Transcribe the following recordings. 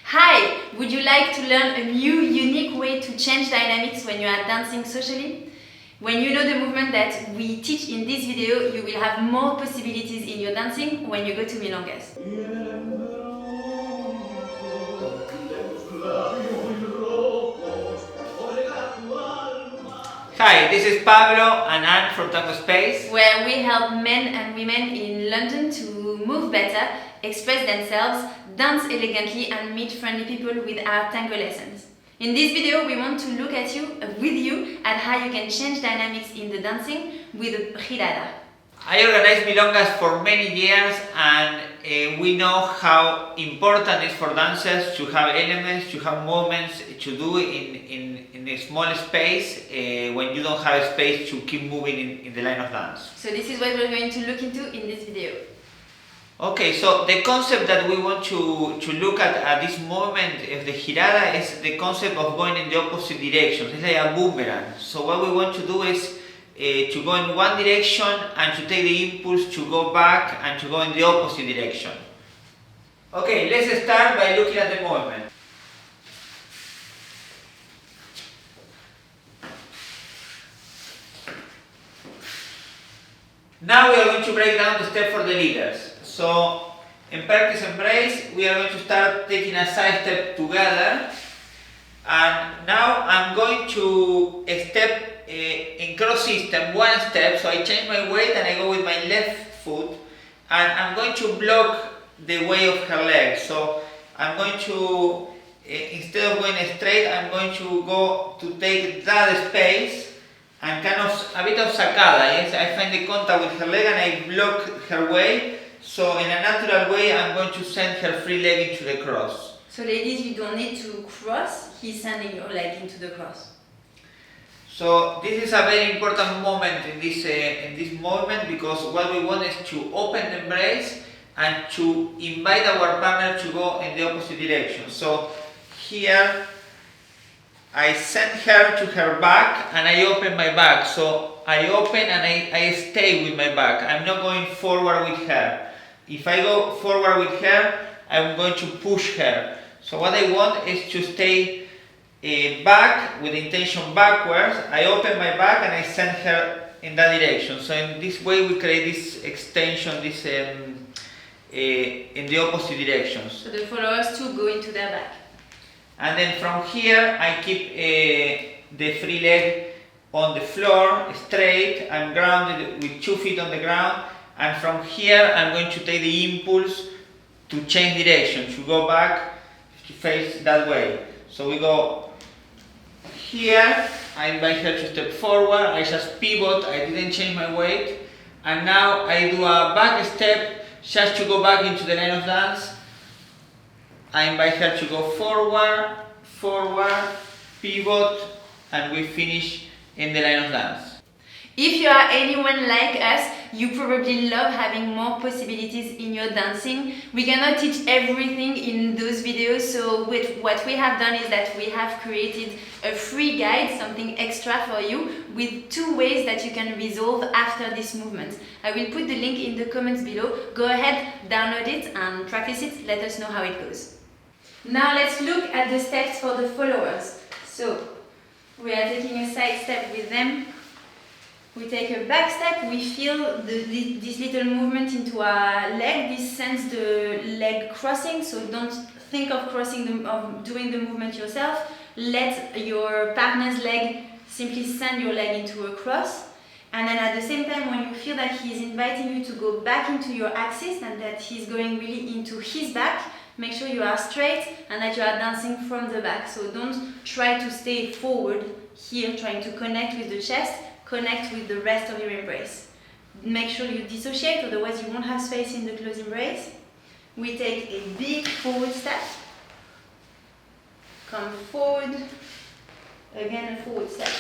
Hi! Would you like to learn a new, unique way to change dynamics when you are dancing socially? When you know the movement that we teach in this video, you will have more possibilities in your dancing when you go to milongas. Hi, this is Pablo and I'm from Tango Space, where we help men and women in London to move better, express themselves, dance elegantly and meet friendly people with our tango lessons. In this video, we want to look at with you at how you can change dynamics in the dancing with Girada. I organized milongas for many years and we know how important it is for dancers to have elements, to have movements to do in a small space when you don't have space to keep moving in the line of dance. So this is what we're going to look into in this video. Okay, so the concept that we want to look at this movement of the girada is the concept of going in the opposite direction. It's like a boomerang. So what we want to do is to go in one direction and to take the impulse to go back and to go in the opposite direction. Okay, let's start by looking at the movement. Now we are going to break down the step for the leaders. So in practice embrace, we are going to start taking a side step together. And now I'm going to step in cross system, one step, so I change my weight and I go with my left foot and I'm going to block the way of her leg. So I'm going to, instead of going straight, I'm going to go to take that space and kind of a bit of sacada, yes? I find the contact with her leg and I block her way. So in a natural way, I'm going to send her free leg into the cross. So ladies, you don't need to cross, he's sending your leg into the cross. So this is a very important moment in this movement because what we want is to open the embrace and to invite our partner to go in the opposite direction. So here I send her to her back and I open my back. So I open and I stay with my back. I'm not going forward with her. If I go forward with her, I'm going to push her. So what I want is to stay back with the intention backwards. I open my back and I send her in that direction. So in this way we create this extension, this in the opposite directions. So the followers too go into their back. And then from here I keep the free leg on the floor, straight. I'm grounded with 2 feet on the ground. And from here I'm going to take the impulse to change direction, to go back, to face that way. So we go here, I invite her to step forward, I just pivot, I didn't change my weight. And now I do a back step just to go back into the line of dance. I invite her to go forward, forward, pivot, and we finish in the line of dance. If you are anyone like us, you probably love having more possibilities in your dancing. We cannot teach everything in those videos, so what we have done is that we have created a free guide, something extra for you, with 2 ways that you can resolve after this movement. I will put the link in the comments below. Go ahead, download it and practice it. Let us know how it goes. Now let's look at the steps for the followers. So we are taking a side step with them. We take a back step, we feel this little movement into our leg. This sends the leg crossing, so don't think of doing the movement yourself. Let your partner's leg simply send your leg into a cross. And then at the same time, when you feel that he's inviting you to go back into your axis and that he's going really into his back, make sure you are straight and that you are dancing from the back. So don't try to stay forward here, trying to connect with the chest. Connect with the rest of your embrace. Make sure you dissociate, otherwise you won't have space in the close embrace. We take a big forward step. Come forward. Again, a forward step.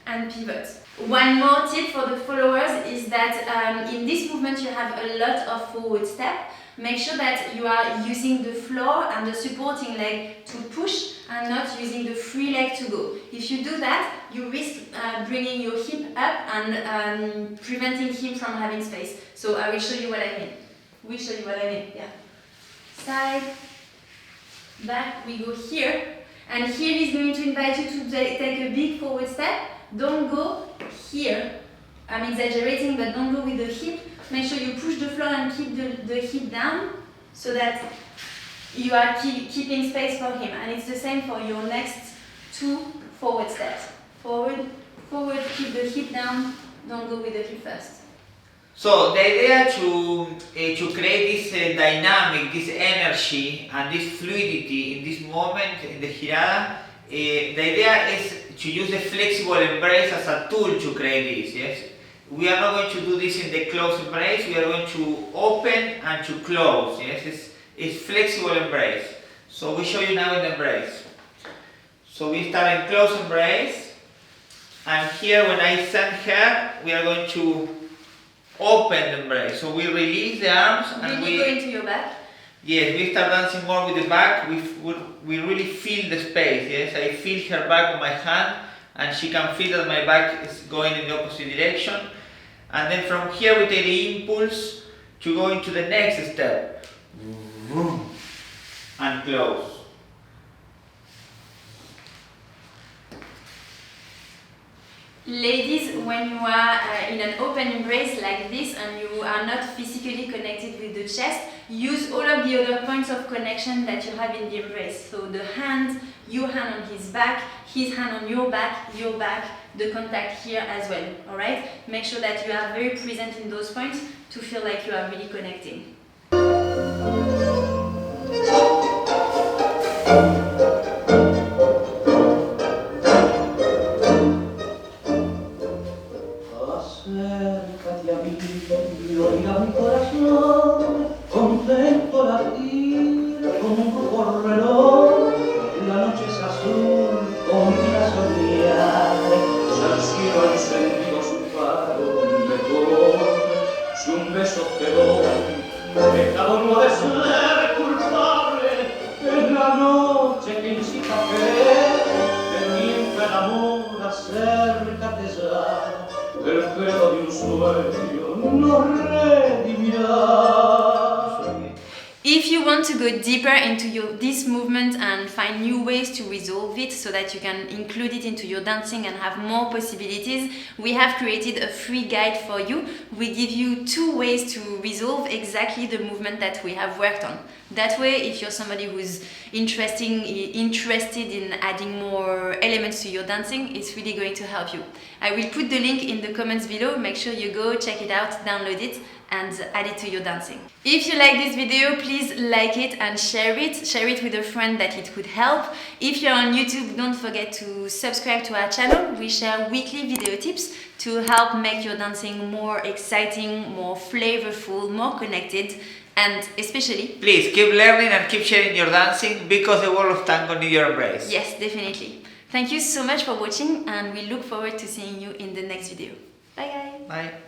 And pivot. One more tip for the followers is that in this movement you have a lot of forward step. Make sure that you are using the floor and the supporting leg to push and not using the free leg to go. If you do that, you risk bringing your hip up and preventing him from having space. So I will show you what I mean. Yeah. Side, back, we go here. And here he's going to invite you to take a big forward step. Don't go here. I'm exaggerating, but don't go with the hip. Make sure you push the floor and keep the hip down so that you are keeping space for him. And it's the same for your next 2 forward steps. Forward, forward, keep the hip down. Don't go with the hip first. So the idea to create this dynamic, this energy and this fluidity in this moment in the Girada, the idea is to use the flexible embrace as a tool to create this, yes? We are not going to do this in the closed embrace, we are going to open and to close, yes? It's flexible embrace. So we show you now in the embrace. So we start in close embrace, and here when I send her, we are going to open the embrace. So we release the arms and really go into your back. Yes, we start dancing more with the back. We really feel the space. Yes, I feel her back on my hand, and she can feel that my back is going in the opposite direction. And then from here we take the impulse to go into the next step and close. Ladies, when you are in an open embrace like this and you are not physically connected with the chest, use all of the other points of connection that you have in the embrace. So the hand, your hand on his back, his hand on your back, the contact here as well. Alright? Make sure that you are very present in those points to feel like you are really connecting. Acércate a mí y oiga mi corazón, contento latir como un corredor. La noche es azul, combina soñar, ya el cielo ha encendido su faro mejor. Si un beso te doy, pecado no ha de ser culpable, es la noche que incita a querer, que miente el amor, acércate ya. El pelo de un sueño nos redimirá. If you want to go deeper into this movement and find new ways to resolve it so that you can include it into your dancing and have more possibilities, we have created a free guide for you. We give you 2 ways to resolve exactly the movement that we have worked on. That way, if you're somebody who's interested in adding more elements to your dancing, it's really going to help you. I will put the link in the comments below. Make sure you go check it out, download it, and add it to your dancing. If you like this video, please like it and share it. Share it with a friend that it could help. If you're on YouTube, don't forget to subscribe to our channel. We share weekly video tips to help make your dancing more exciting, more flavorful, more connected, and especially... Please keep learning and keep sharing your dancing because the world of tango needs your embrace. Yes, definitely. Thank you so much for watching, and we look forward to seeing you in the next video. Bye guys! Bye.